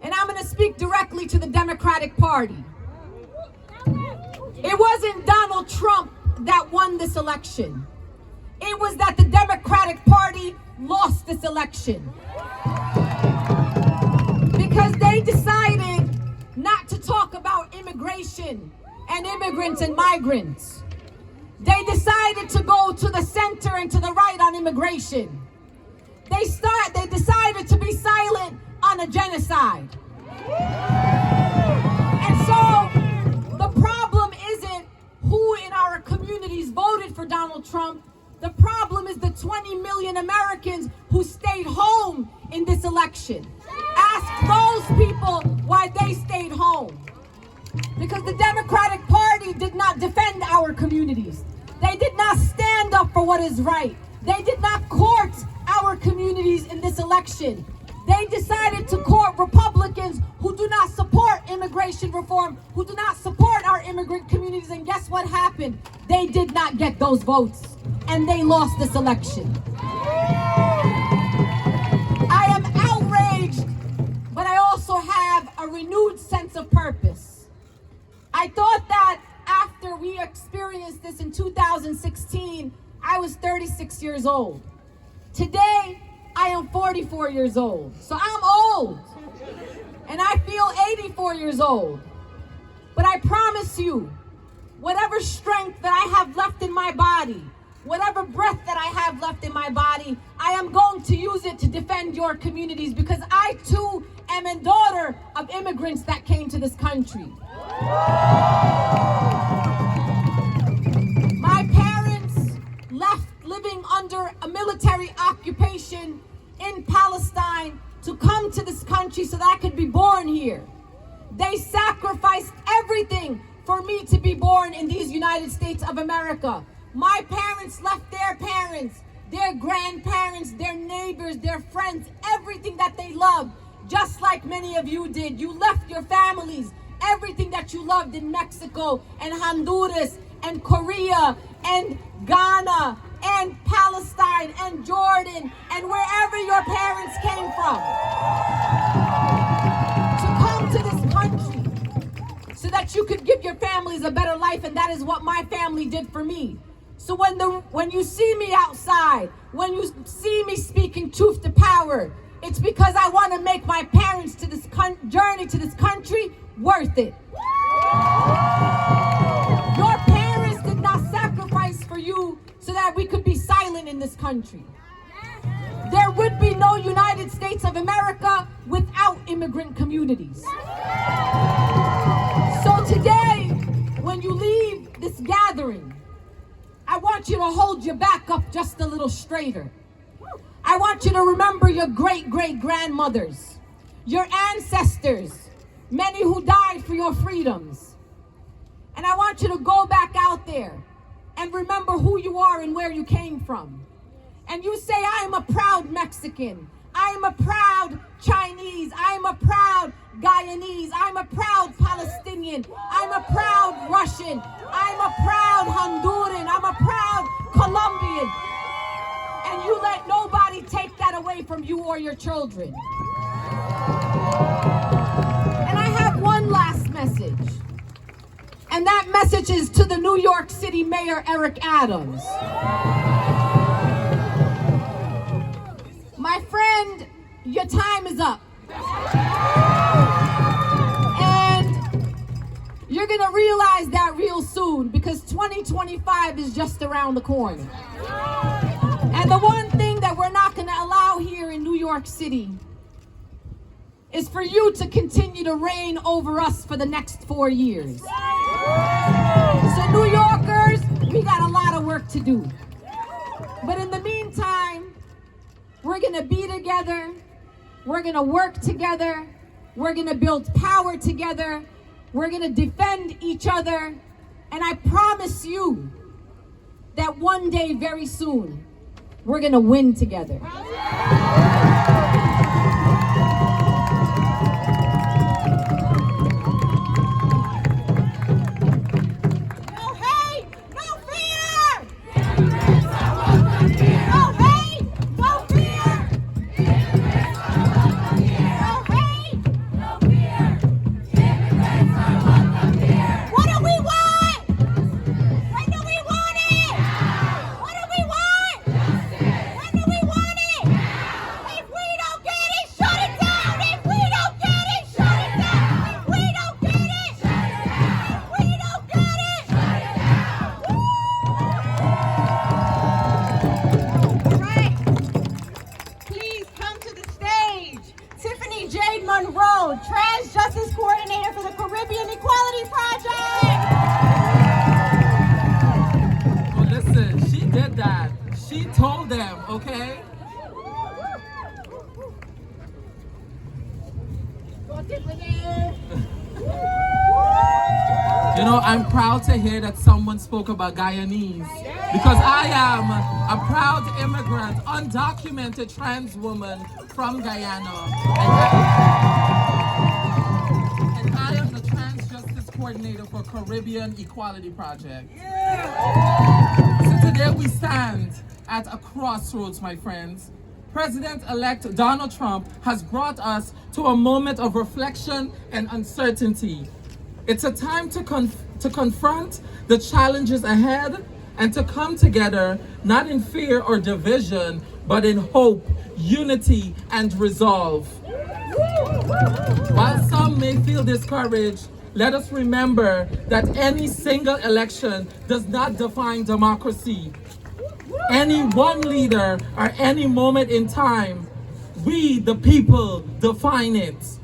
And I'm going to speak directly to the Democratic Party. It wasn't Donald Trump that won this election. It was that the Democratic Party lost this election. Because they decided not to talk about immigration and immigrants and migrants. They decided to go to the center and to the right on immigration. They decided to be silent on a genocide. And so the problem isn't who in our communities voted for Donald Trump. The problem is the 20 million Americans who stayed home in this election. Ask those people why they stayed home. Because the Democratic Party did not defend our communities. They did not stand up for what is right. They did not court our communities in this election. They decided to court Republicans who do not support immigration reform, who do not support our immigrant communities. And guess what happened? They did not get those votes, and they lost this election. I am outraged, but I also have a renewed sense of purpose. I thought that after we experienced this in 2016, I was 36 years old. Today, I am 44 years old. So I'm old. And I feel 84 years old. But I promise you, whatever strength that I have left in my body, whatever breath that I have left in my body, I am going to use it to defend your communities, because I too am a daughter of immigrants that came to this country. My parents left living under a military occupation in Palestine to come to this country so that I could be born here. They sacrificed everything for me to be born in these United States of America. My parents left their parents, their grandparents, their neighbors, their friends, everything that they loved, just like many of you did. You left your families, everything that you loved in Mexico and Honduras and Korea and Ghana and Palestine and Jordan and wherever your parents came from, to come to this country so that you could give your families a better life. And that is what my family did for me. So when you see me outside, when you see me speaking truth to power, it's because I want to make my parents to this journey to this country worth it. Your parents did not sacrifice for you so that we could be silent in this country. There would be no United States of America without immigrant communities. So today, when you leave this gathering, I want you to hold your back up just a little straighter. I want you to remember your great-great-grandmothers, your ancestors, many who died for your freedoms. And I want you to go back out there and remember who you are and where you came from. And you say, I am a proud Mexican. I am a proud Chinese. I am a proud Guyanese. I'm a proud Palestinian. I'm a proud Russian. I'm a proud Honduran. I'm a proud Colombian. and you let nobody take that away from you or your children. And I have one last message. And that message is to the New York City Mayor, Eric Adams. My friend, your time is up. And you're gonna realize that real soon, because 2025 is just around the corner. And the one thing that we're not gonna allow here in New York City is for you to continue to reign over us for the next 4 years. So New Yorkers, we got a lot of work to do. But in the meantime, we're gonna be together, we're gonna work together, we're gonna build power together, we're gonna defend each other, and I promise you that one day, very soon, we're gonna win together. Trans Justice Coordinator for the Caribbean Equality Project. Oh, listen, she did that. She told them, okay? You know, I'm proud to hear that someone spoke about Guyanese, because I am a proud immigrant, undocumented trans woman from Guyana. And I am the Trans Justice Coordinator for Caribbean Equality Project. So today we stand at a crossroads, my friends. President-elect Donald Trump has brought us to a moment of reflection and uncertainty. It's a time to confront the challenges ahead and to come together, not in fear or division, but in hope, unity, and resolve. While some may feel discouraged, let us remember that any single election does not define democracy. Any one leader or any moment in time, we, the people, define it.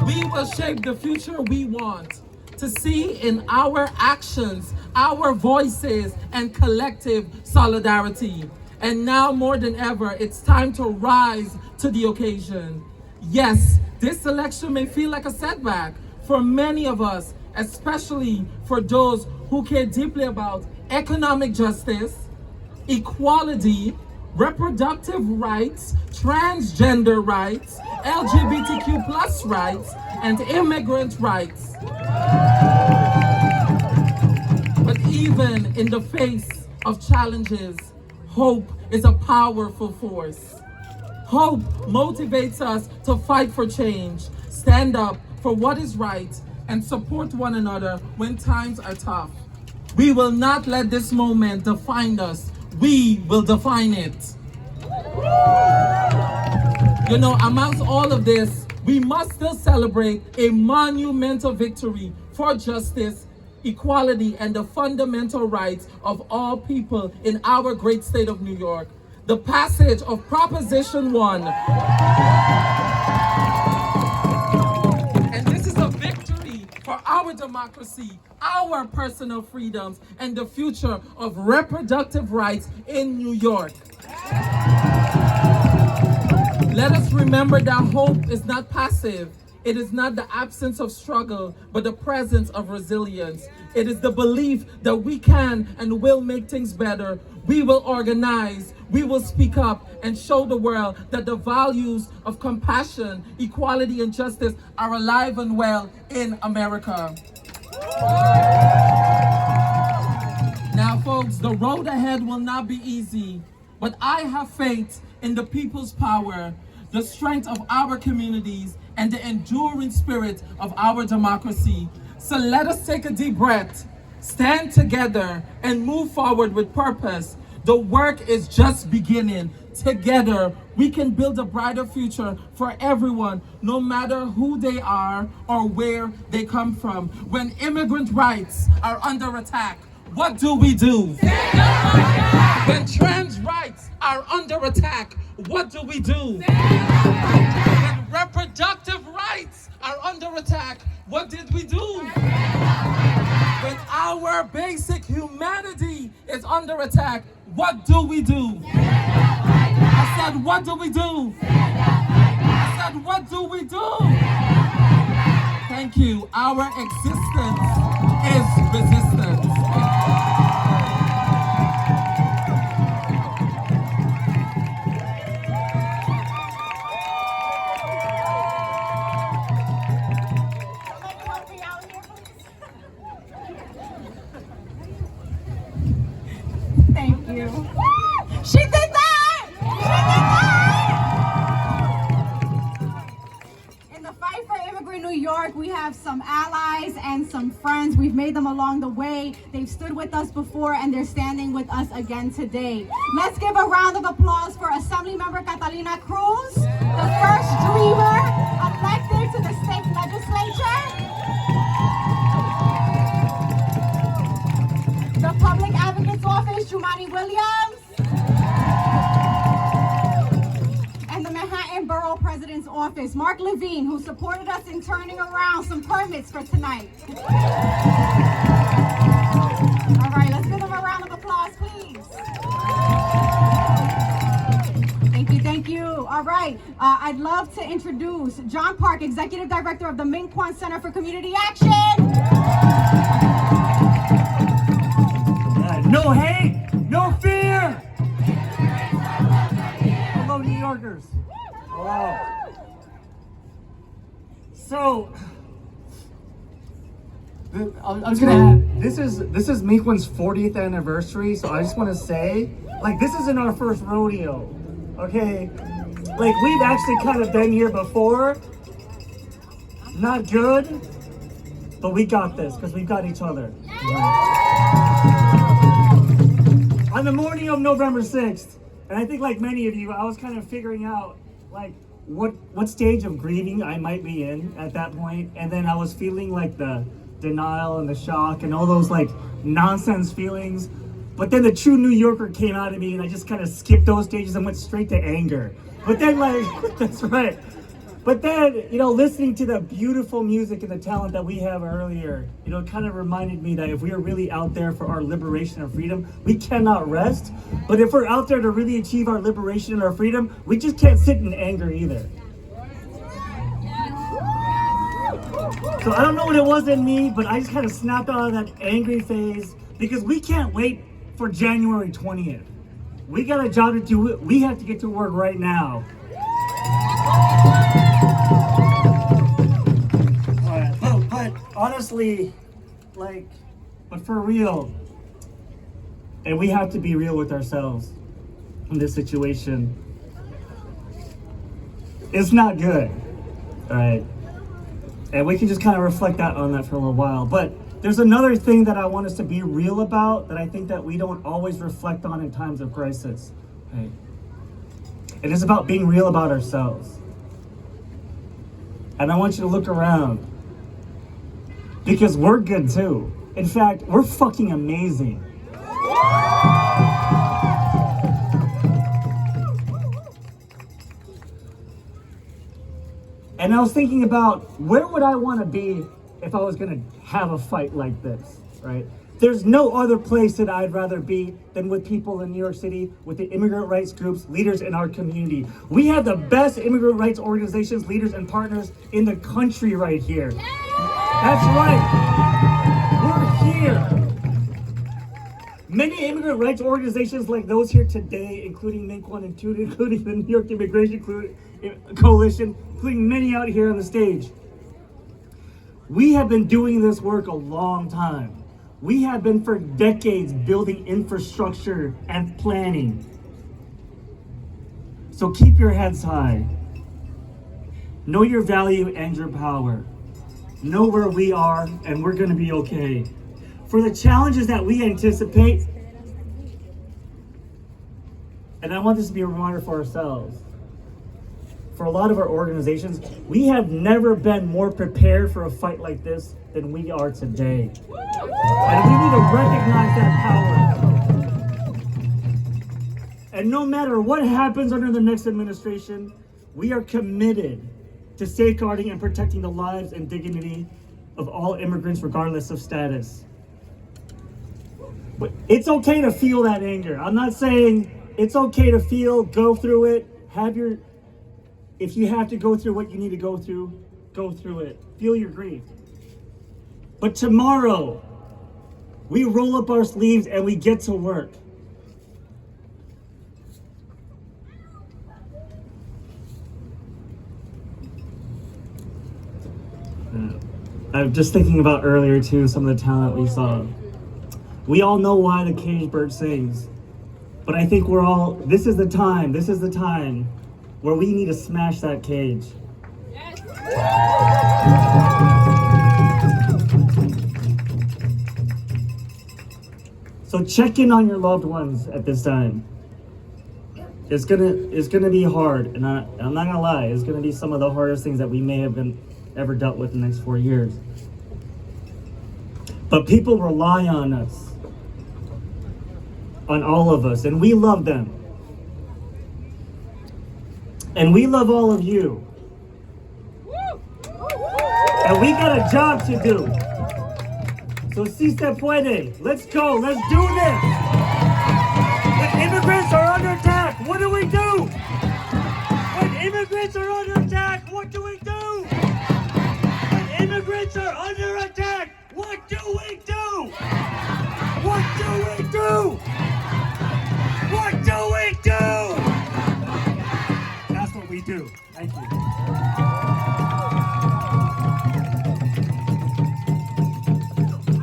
We will shape the future we want to see in our actions, our voices, and collective solidarity. And now more than ever, it's time to rise to the occasion. Yes, this election may feel like a setback for many of us, especially for those who care deeply about economic justice, equality, reproductive rights, transgender rights, LGBTQ+ rights, and immigrant rights. But even in the face of challenges, hope is a powerful force. Hope motivates us to fight for change, stand up for what is right, and support one another when times are tough. We will not let this moment define us. We will define it. You know, amongst all of this, we must still celebrate a monumental victory for justice, equality, and the fundamental rights of all people in our great state of New York. The passage of Proposition 1. And this is a victory for our democracy, our personal freedoms, and the future of reproductive rights in New York. Let us remember that hope is not passive. It is not the absence of struggle, but the presence of resilience. It is the belief that we can and will make things better. We will organize, we will speak up, and show the world that the values of compassion, equality, and justice are alive and well in America. Now, folks, folks, the road ahead will not be easy, but I have faith in the people's power, the strength of our communities, and the enduring spirit of our democracy. So let us take a deep breath, stand together, and move forward with purpose. The work is just beginning. Together, we can build a brighter future for everyone, no matter who they are or where they come from. When immigrant rights are under attack, what do we do? When trans rights are under attack, what do we do? When reproductive rights are under attack, what did we do? When our basic humanity is under attack, what do we do? I said, what do we do? I said, what do we do? Thank you. Our existence is resistance. Thank you. She did that! In the fight for Immigrant New York, we have some allies and some friends. We've made them along the way. They've stood with us before and they're standing with us again today. Let's give a round of applause for Assemblymember Catalina Cruz, the first dreamer elected to the state legislature. The Public Advocate's Office, Jumani Williams. And the Manhattan Borough President's Office, Mark Levine, who supported us in turning around some permits for tonight. All right, let's give them a round of applause, please. Thank you, thank you. All right, I'd love to introduce John Park, Executive Director of the Minkwon Center for Community Action. No hate, no fear. Hello, New Yorkers. Wow. So, I'm just gonna add, this is Minkwon's 40th anniversary. So I just want to say, like, this isn't our first rodeo, okay? Like, we've actually kind of been here before. Not good, but we got this because we've got each other. On the morning of November 6th, and I think like many of you, I was kind of figuring out like what stage of grieving I might be in at that point. And then I was feeling like the denial and the shock and all those like nonsense feelings. But then the true New Yorker came out of me and I just kind of skipped those stages and went straight to anger. But then like, that's right. But then, you know, listening to the beautiful music and the talent that we have earlier, you know, it kind of reminded me that if we are really out there for our liberation and freedom, we cannot rest. But if we're out there to really achieve our liberation and our freedom, we just can't sit in anger either. So I don't know what it was in me, but I just kind of snapped out of that angry phase because we can't wait for January 20th. We got a job to do. We have to get to work right now. But honestly, like, but for real, and we have to be real with ourselves in this situation. It's not good, all right? And we can just kind of reflect on that for a little while. But there's another thing that I want us to be real about that I think that we don't always reflect on in times of crisis, right? It is about being real about ourselves. And I want you to look around because we're good too. In fact, we're fucking amazing. And I was thinking about where would I want to be if I was going to have a fight like this, right? There's no other place that I'd rather be than with people in New York City, with the immigrant rights groups, leaders in our community. We have the best immigrant rights organizations, leaders, and partners in the country right here. That's right. We're here. Many immigrant rights organizations like those here today, including Minkwon and Tuda, including the New York Immigration Coalition, including many out here on the stage. We have been doing this work a long time. We have been for decades building infrastructure and planning. So keep your heads high. Know your value and your power. Know where we are, and we're gonna be okay. For the challenges that we anticipate, and I want this to be a reminder for ourselves, for a lot of our organizations, we have never been more prepared for a fight like this than we are today. And we need to recognize that power. And no matter what happens under the next administration, we are committed to safeguarding and protecting the lives and dignity of all immigrants, regardless of status. But it's okay to feel that anger. I'm not saying it's okay to feel, go through it, if you have to go through what you need to go through it. Feel your grief. But tomorrow, we roll up our sleeves and we get to work. I'm just thinking about earlier too, some of the talent we saw. We all know why the caged bird sings, but I think this is the time where we need to smash that cage. So check in on your loved ones at this time. It's gonna be hard, and I'm not gonna lie, it's gonna be some of the hardest things that we may have ever dealt with in the next 4 years. But people rely on us, on all of us, and we love them. And we love all of you. And we got a job to do. So si se puede, let's go, let's do this. When immigrants are under attack, what do we do? When immigrants are under attack, what do we do? When immigrants are under attack, what do we do? What do we do? What do we do? That's what we do. Thank you.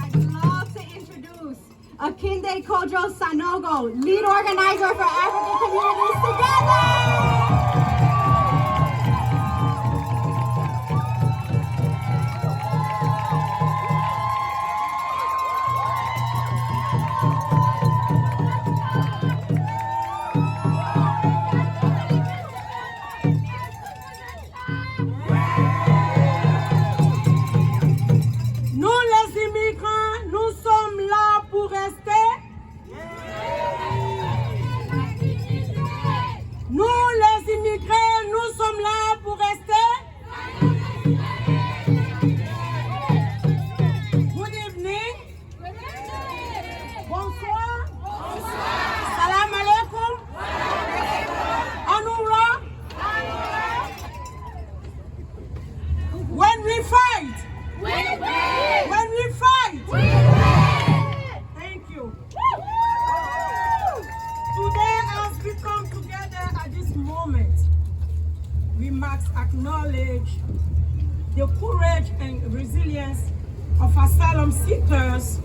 I'd love to introduce Akinde Kojo Sanogo, lead organizer for African Communities Together. Acknowledge the courage and resilience of asylum seekers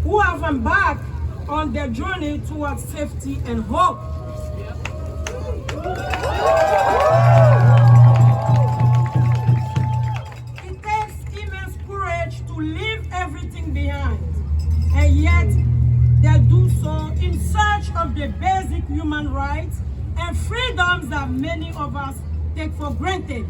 who have embarked on their journey towards safety and hope. It takes immense courage to leave everything behind, and yet they do so in search of the basic human rights and freedoms that many of us take for granted.